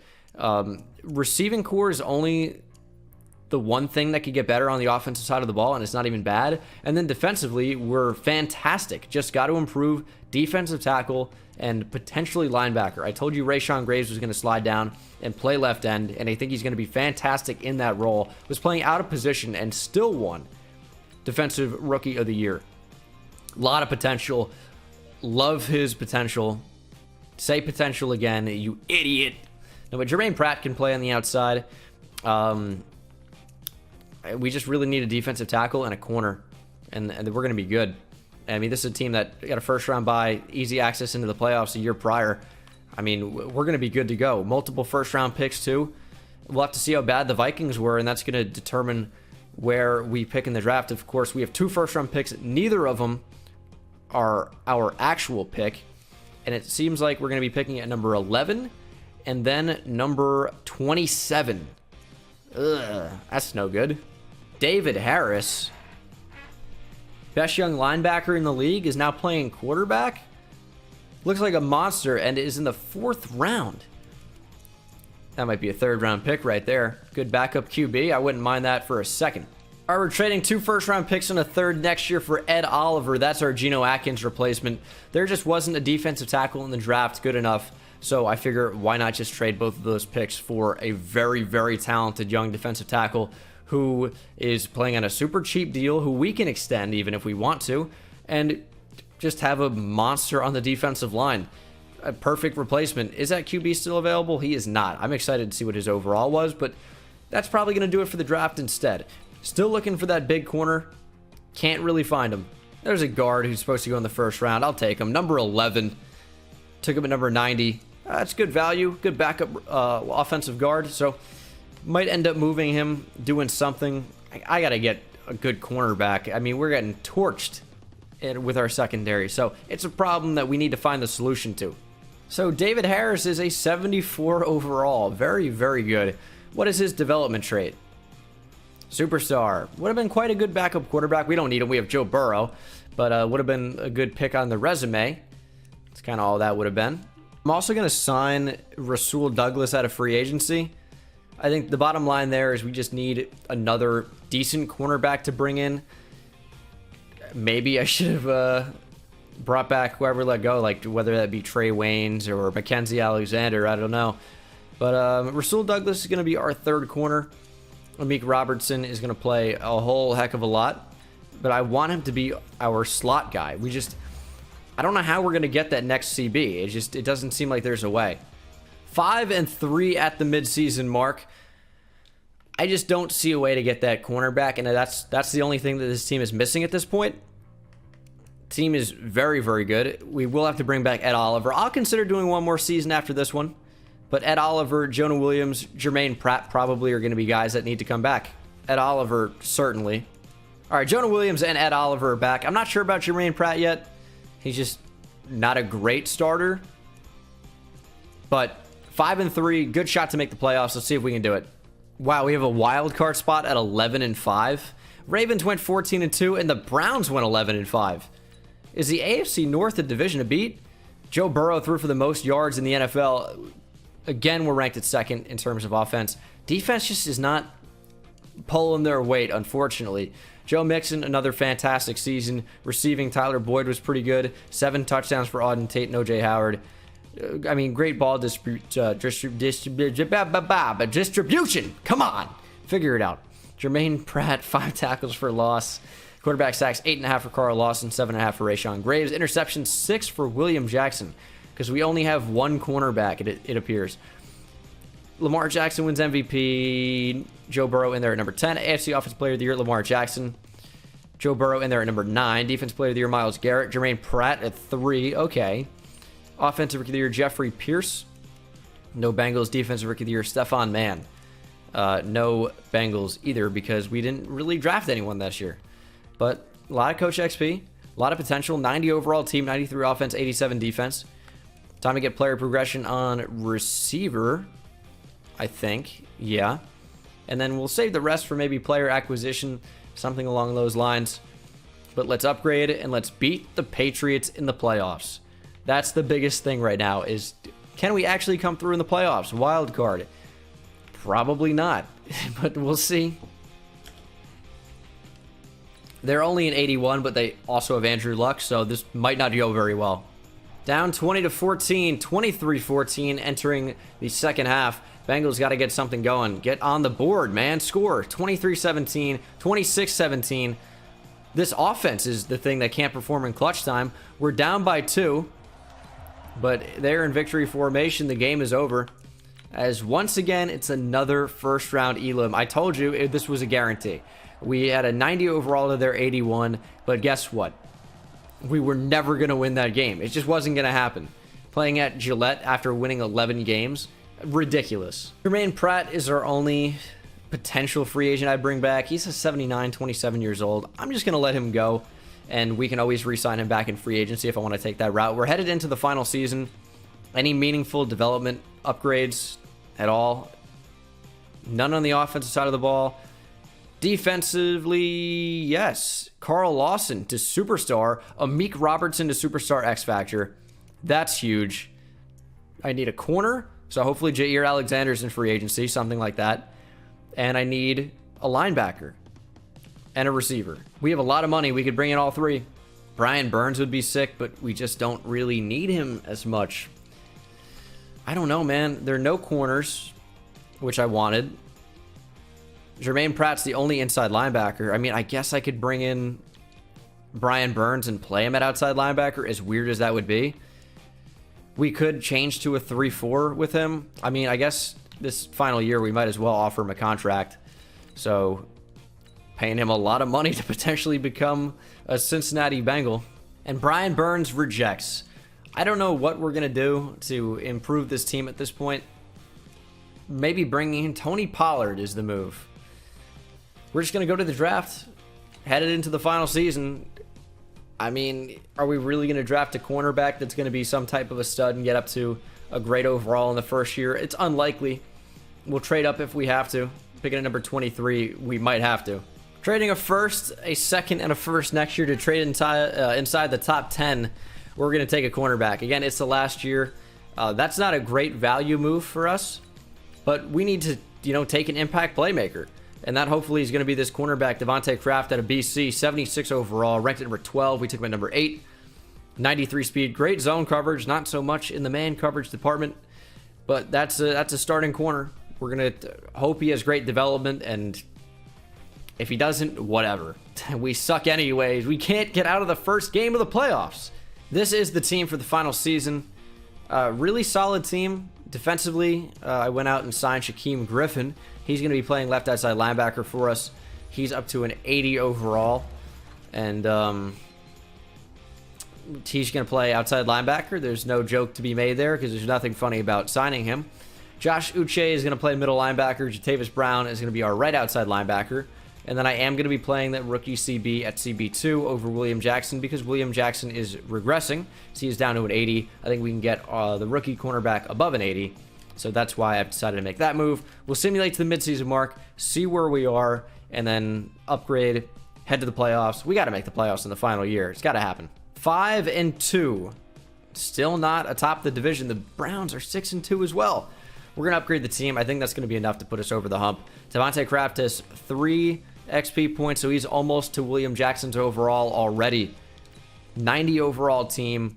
A: Receiving core is only the one thing that could get better on the offensive side of the ball, and it's not even bad. And then defensively, we're fantastic. Just got to improve defensive tackle and potentially linebacker. I told you Rashawn Graves was going to slide down and play left end, and I think he's going to be fantastic in that role. Was playing out of position and still won Defensive Rookie of the Year. A lot of potential. Love his potential. Say potential again, you idiot. No, but Jermaine Pratt can play on the outside. We just really need a defensive tackle and a corner, and we're going to be good. I mean, this is a team that got a first-round bye, easy access into the playoffs a year prior. I mean, we're going to be good to go. Multiple first-round picks, too. We'll have to see how bad the Vikings were, and that's going to determine where we pick in the draft. Of course, we have 2 first-round picks. Neither of them are our actual pick, and it seems like we're going to be picking at number 11 and then number 27. Ugh, that's no good. David Harris, best young linebacker in the league, is now playing quarterback. Looks like a monster and is in the 4th round. That might be a 3rd round pick right there. Good backup QB. I wouldn't mind that for a second. All right, we're trading 2 first-round picks and a 3rd next year for Ed Oliver. That's our Geno Atkins replacement. There just wasn't a defensive tackle in the draft good enough, so I figure why not just trade both of those picks for a very, very talented young defensive tackle who is playing on a super cheap deal, who we can extend even if we want to, and just have a monster on the defensive line. A perfect replacement. Is that QB still available? He is not. I'm excited to see what his overall was, but that's probably going to do it for the draft instead. Still looking for that big corner. Can't really find him. There's a guard who's supposed to go in the 1st round. I'll take him. Number 11. Took him at number 90. That's good value. Good backup offensive guard. So might end up moving him, doing something. I got to get a good cornerback. I mean, we're getting torched with our secondary. So it's a problem that we need to find the solution to. So David Harris is a 74 overall. Very, very good. What is his development trait? Superstar. Would have been quite a good backup quarterback. We don't need him. We have Joe Burrow. But would have been a good pick on the resume. That's kind of all that would have been. I'm also going to sign Rasul Douglas out of free agency. I think the bottom line there is we just need another decent cornerback to bring in. Maybe I should have brought back whoever let go, like whether that be Trey Waynes or Mackenzie Alexander. I don't know. But Rasul Douglas is going to be our 3rd corner. Amik Robertson is going to play a whole heck of a lot, but I want him to be our slot guy. I don't know how we're going to get that next CB. It doesn't seem like there's a way. 5-3 at the midseason mark. I just don't see a way to get that cornerback, and that's the only thing that this team is missing at this point. Team is very, very good. We will have to bring back Ed Oliver. I'll consider doing one more season after this one. But Ed Oliver, Jonah Williams, Jermaine Pratt probably are going to be guys that need to come back. Ed Oliver, certainly. All right, Jonah Williams and Ed Oliver are back. I'm not sure about Jermaine Pratt yet. He's just not a great starter. But 5-3, good shot to make the playoffs. Let's see if we can do it. Wow, we have a wild card spot at 11-5. Ravens went 14-2, and the Browns went 11-5. Is the AFC North a division to beat? Joe Burrow threw for the most yards in the NFL. Again, we're ranked at 2nd in terms of offense. Defense just is not pulling their weight, unfortunately. Joe Mixon, another fantastic season. Receiving, Tyler Boyd was pretty good. 7 touchdowns for Auden Tate and O.J. Howard. I mean, great ball distribution. Come on. Figure it out. Jermaine Pratt, 5 tackles for loss. Quarterback sacks, 8.5 for Carl Lawson, 7.5 for Rashawn Graves. Interceptions, 6 for William Jackson. Because we only have one cornerback, it appears. Lamar Jackson wins MVP. Joe Burrow in there at number 10. AFC Offensive Player of the Year, Lamar Jackson. Joe Burrow in there at number 9. Defensive Player of the Year, Myles Garrett. Jermaine Pratt at 3. Okay. Offensive Rookie of the Year, Jeffrey Pierce. No Bengals. Defensive Rookie of the Year, Stephon Mann. No Bengals either because we didn't really draft anyone this year. But a lot of Coach XP. A lot of potential. 90 overall team, 93 offense, 87 defense. Time to get player progression on receiver, I think. Yeah. And then we'll save the rest for maybe player acquisition, something along those lines. But let's upgrade it and let's beat the Patriots in the playoffs. That's the biggest thing right now is, can we actually come through in the playoffs? Wild card. Probably not, but we'll see. They're only in 81, but they also have Andrew Luck, so this might not go very well. Down 20-14, 23-14, entering the second half. Bengals got to get something going. Get on the board, man. Score. 23-17, 26-17. This offense is the thing that can't perform in clutch time. We're down by 2, but they're in victory formation. The game is over. As once again, it's another first-round elim. I told you this was a guarantee. We had a 90 overall to their 81, but guess what? We were never going to win that game. It just wasn't going to happen. Playing at Gillette after winning 11 games, ridiculous. Jermaine Pratt is our only potential free agent I bring back. He's a 79, 27 years old. I'm just going to let him go, and we can always re-sign him back in free agency if I want to take that route. We're headed into the final season. Any meaningful development upgrades at all? None on the offensive side of the ball. Defensively, yes. Carl Lawson to superstar. Amik Robertson to superstar X Factor. That's huge. I need a corner. So hopefully Jair Alexander's in free agency, something like that. And I need a linebacker and a receiver. We have a lot of money. We could bring in all three. Brian Burns would be sick, but we just don't really need him as much. I don't know, man. There are no corners, which I wanted. Jermaine Pratt's the only inside linebacker. I mean, I guess I could bring in Brian Burns and play him at outside linebacker, as weird as that would be. We could change to a 3-4 with him. I mean, I guess this final year we might as well offer him a contract. So paying him a lot of money to potentially become a Cincinnati Bengal. And Brian Burns rejects. I don't know what we're going to do to improve this team at this point. Maybe bringing in Tony Pollard is the move. We're just going to go to the draft, headed into the final season. I mean, are we really going to draft a cornerback that's going to be some type of a stud and get up to a great overall in the first year? It's unlikely. We'll trade up if we have to. Picking at number 23, we might have to. Trading a first, a second, and a first next year to trade inside the top 10. We're going to take a cornerback. Again, it's the last year. That's not a great value move for us, but we need to, take an impact playmaker. And that hopefully is going to be this cornerback, Devontae Kraft out of BC, 76 overall, ranked at number 12. We took him at number 8, 93 speed, great zone coverage, not so much in the man coverage department, but that's a starting corner. We're going to hope he has great development, and if he doesn't, whatever. We suck anyways. We can't get out of the first game of the playoffs. This is the team for the final season. Really solid team. Defensively, I went out and signed Shaquem Griffin. He's going to be playing left outside linebacker for us. He's up to an 80 overall. And he's going to play outside linebacker. There's no joke to be made there because there's nothing funny about signing him. Josh Uche is going to play middle linebacker. Jatavis Brown is going to be our right outside linebacker. And then I am going to be playing that rookie CB at CB2 over William Jackson because William Jackson is regressing. So he is down to an 80. I think we can get the rookie cornerback above an 80. So that's why I've decided to make that move. We'll simulate to the midseason mark, see where we are, and then upgrade, head to the playoffs. We got to make the playoffs in the final year. It's got to happen. 5-2. Still not atop the division. The Browns are 6-2 as well. We're going to upgrade the team. I think that's going to be enough to put us over the hump. Devontae Kraft has 3 XP points, so he's almost to William Jackson's overall already. 90 overall team.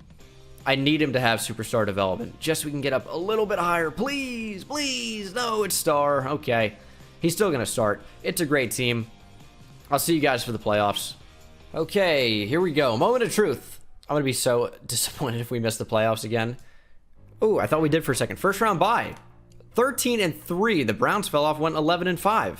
A: I need him to have superstar development, just so we can get up a little bit higher. Please, please. No, it's star. Okay. He's still going to start. It's a great team. I'll see you guys for the playoffs. Okay, here we go. Moment of truth. I'm going to be so disappointed if we miss the playoffs again. Oh, I thought we did for a second. First round bye. 13-3. The Browns fell off, went 11-5.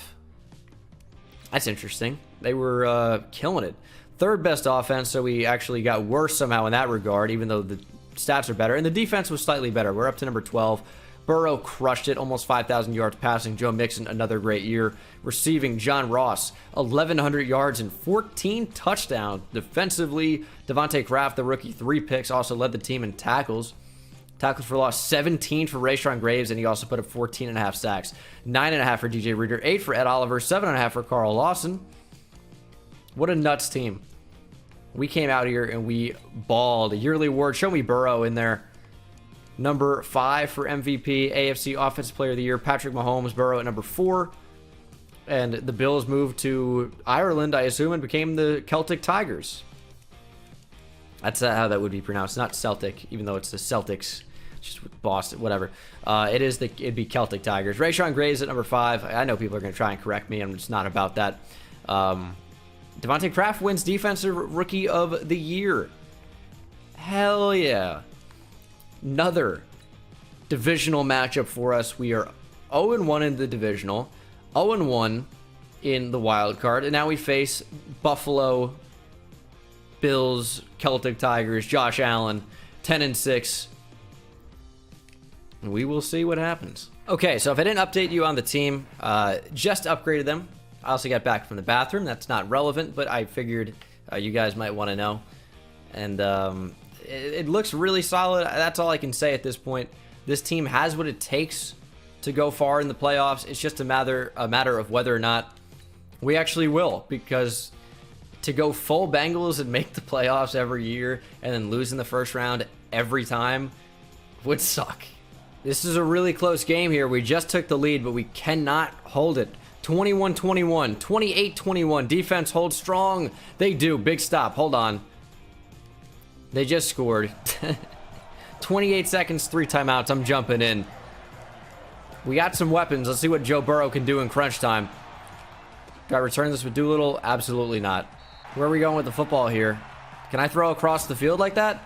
A: That's interesting. They were killing it. Third best offense, so we actually got worse somehow in that regard, even though the stats are better. And the defense was slightly better. We're up to number 12. Burrow crushed it, almost 5,000 yards passing. Joe Mixon, another great year. Receiving, John Ross, 1,100 yards and 14 touchdowns. Defensively, Devontae Kraft, the rookie, 3 picks, also led the team in tackles. Tackles for loss, 17 for Rashawn Graves, and he also put up 14.5 sacks. 9.5 for DJ Reader, 8 for Ed Oliver, 7.5 for Carl Lawson. What a nuts team. We came out here and we balled. A yearly award, show me Burrow in there. Number 5 for MVP, AFC Offensive Player of the Year, Patrick Mahomes. Burrow at number 4. And the Bills moved to Ireland, I assume, and became the Celtic Tigers. That's how that would be pronounced. Not Celtic, even though it's the Celtics. Just Boston, whatever. It'd be Celtic Tigers. Rashawn Graves at number 5. I know people are going to try and correct me. I'm just not about that. Devontae Kraft wins Defensive Rookie of the Year. Hell yeah. Another divisional matchup for us. We are 0-1 in the divisional, 0-1 in the wild card, and now we face Buffalo Bills, Celtic Tigers, Josh Allen, 10-6. We will see what happens. Okay, so if I didn't update you on the team, just upgraded them. I also got back from the bathroom. That's not relevant, but I figured you guys might want to know. And it looks really solid. That's all I can say at this point. This team has what it takes to go far in the playoffs. It's just a matter of whether or not we actually will, because to go full Bengals and make the playoffs every year and then lose in the first round every time would suck. This is a really close game here. We just took the lead, but we cannot hold it. 21-21, 28-21. Defense holds strong. They do. Big stop. Hold on. They just scored. 28 seconds, 3 timeouts. I'm jumping in. We got some weapons. Let's see what Joe Burrow can do in crunch time. Do I return this with Doolittle? Absolutely not. Where are we going with the football here? Can I throw across the field like that?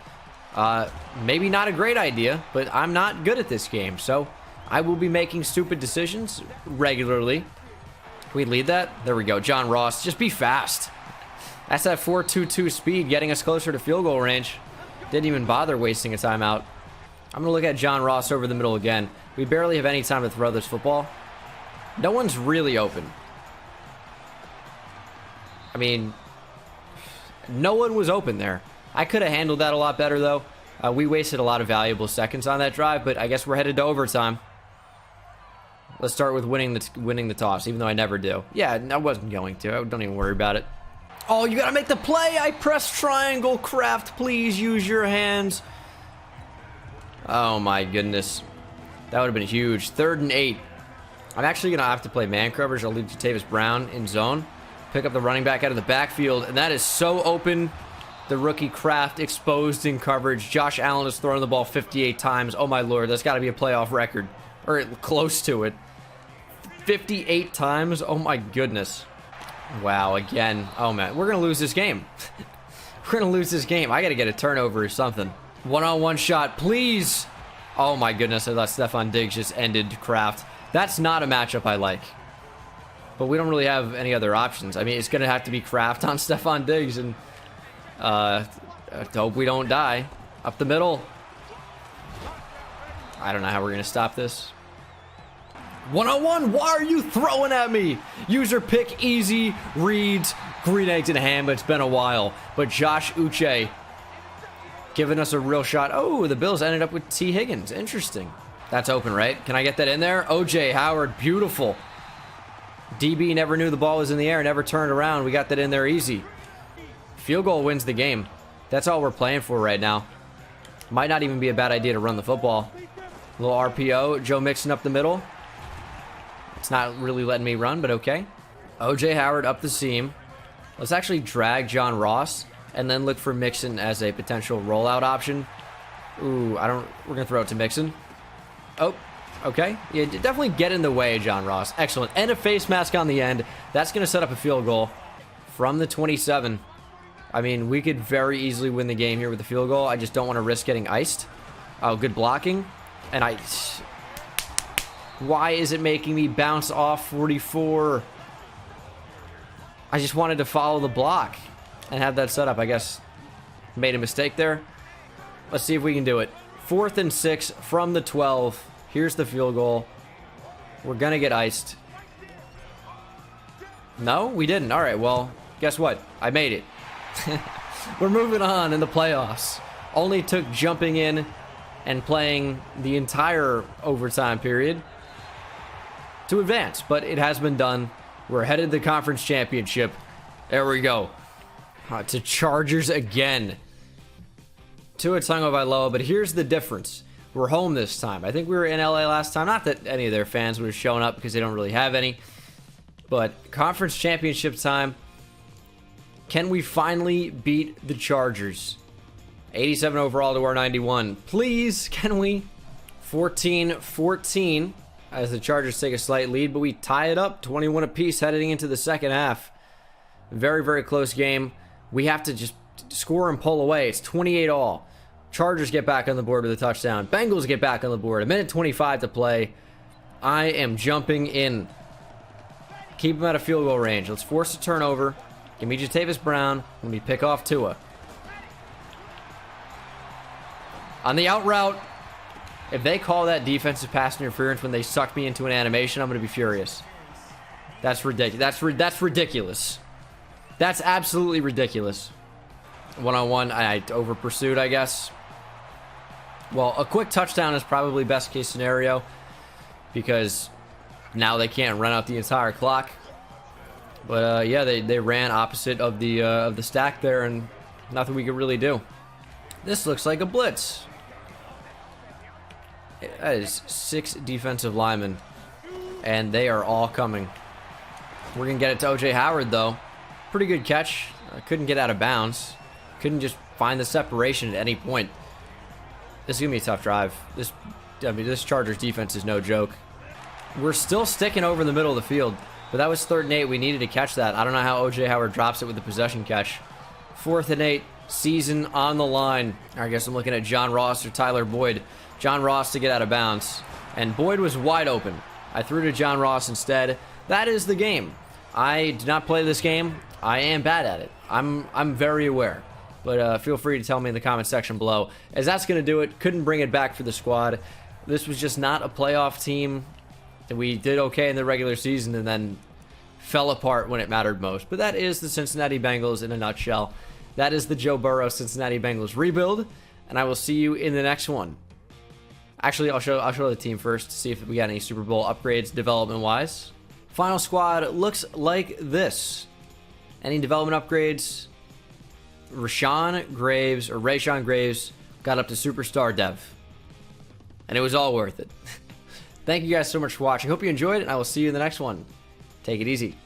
A: Maybe not a great idea, but I'm not good at this game, so I will be making stupid decisions regularly. Can we lead that? There we go. John Ross. Just be fast. That's that 4.22 speed getting us closer to field goal range. Didn't even bother wasting a timeout. I'm going to look at John Ross over the middle again. We barely have any time to throw this football. No one's really open. I mean, no one was open there. I could have handled that a lot better, though. We wasted a lot of valuable seconds on that drive, but I guess we're headed to overtime. Let's start with winning the toss, even though I never do. Yeah, I wasn't going to. Don't even worry about it. Oh, you gotta make the play. I pressed triangle. Kraft, please use your hands. Oh my goodness. That would have been huge. 3rd and 8. I'm actually gonna have to play man coverage. I'll leave Jatavis Brown in zone. Pick up the running back out of the backfield, and that is so open. The rookie Kraft exposed in coverage. Josh Allen has thrown the ball 58 times. Oh my lord, that's got to be a playoff record, or close to it. 58 times. Oh my goodness. Wow, again. Oh man, we're gonna lose this game. We're gonna lose this game. I gotta get a turnover or something. One-on-one shot, please. Oh my goodness, I thought Stephon Diggs just ended Kraft. That's not a matchup I like. But we don't really have any other options. I mean, it's gonna have to be Kraft on Stephon Diggs, and I hope we don't die. Up the middle. I don't know how we're gonna stop this. One-on-one, why are you throwing at me? User pick, easy, reads, green eggs in hand, but it's been a while. But Josh Uche giving us a real shot. Oh, the Bills ended up with T. Higgins. Interesting. That's open, right? Can I get that in there? OJ Howard, beautiful. DB never knew the ball was in the air, never turned around. We got that in there easy. Field goal wins the game. That's all we're playing for right now. Might not even be a bad idea to run the football. A little RPO, Joe Mixon up the middle. It's not really letting me run, but okay. OJ Howard up the seam. Let's actually drag John Ross and then look for Mixon as a potential rollout option. Ooh, we're gonna throw it to Mixon. Oh, okay. Yeah, definitely get in the way, John Ross. Excellent. And a face mask on the end. That's gonna set up a field goal from the 27. I mean, we could very easily win the game here with the field goal. I just don't want to risk getting iced. Oh, good blocking. And why is it making me bounce off 44? I just wanted to follow the block and have that set up. I guess made a mistake there. Let's see if we can do it. 4th and 6 from the 12. Here's the field goal. We're going to get iced. No, we didn't. All right, well, guess what? I made it. We're moving on in the playoffs. Only took jumping in and playing the entire overtime period to advance, but it has been done. We're headed to the conference championship. There we go. To Chargers again. Tua Tagovailoa, but here's the difference. We're home this time. I think we were in LA last time. Not that any of their fans would have shown up because they don't really have any. But conference championship time. Can we finally beat the Chargers? 87 overall to our 91. Please, can we? 14-14 as the Chargers take a slight lead, but we tie it up 21 apiece heading into the second half. Very, very close game. We have to just score and pull away. It's 28 all. Chargers get back on the board with a touchdown. Bengals get back on the board. 1:25 to play. I am jumping in. Keep them at a field goal range. Let's force a turnover. Give me Jatavis Brown. Let me pick off Tua. On the out route, if they call that defensive pass interference when they suck me into an animation, I'm going to be furious. That's ridiculous. That's ridiculous. That's absolutely ridiculous. One-on-one, I over-pursued, I guess. Well, a quick touchdown is probably best case scenario because now they can't run out the entire clock. But yeah, they ran opposite of the stack there, and nothing we could really do. This looks like a blitz. That is 6 defensive linemen, and they are all coming. We're gonna get it to OJ Howard though. Pretty good catch. Couldn't get out of bounds. Couldn't just find the separation at any point. This is gonna be a tough drive. This Chargers defense is no joke. We're still sticking over the middle of the field, but that was 3rd and 8. We needed to catch that. I don't know how OJ Howard drops it with the possession catch. 4th and 8. Season on the line. I guess I'm looking at John Ross or Tyler Boyd. John Ross to get out of bounds, and Boyd was wide open. I threw to John Ross instead. That is the game. I did not play this game. I am bad at it. I'm very aware. But feel free to tell me in the comment section below, as that's going to do it. Couldn't bring it back for the squad. This was just not a playoff team. We did okay in the regular season and then fell apart when it mattered most. But that is the Cincinnati Bengals in a nutshell. That is the Joe Burrow Cincinnati Bengals rebuild, and I will see you in the next one. Actually, I'll show the team first to see if we got any Super Bowl upgrades development-wise. Final squad looks like this. Any development upgrades? Rashawn Graves got up to Superstar Dev, and it was all worth it. Thank you guys so much for watching. Hope you enjoyed it, and I will see you in the next one. Take it easy.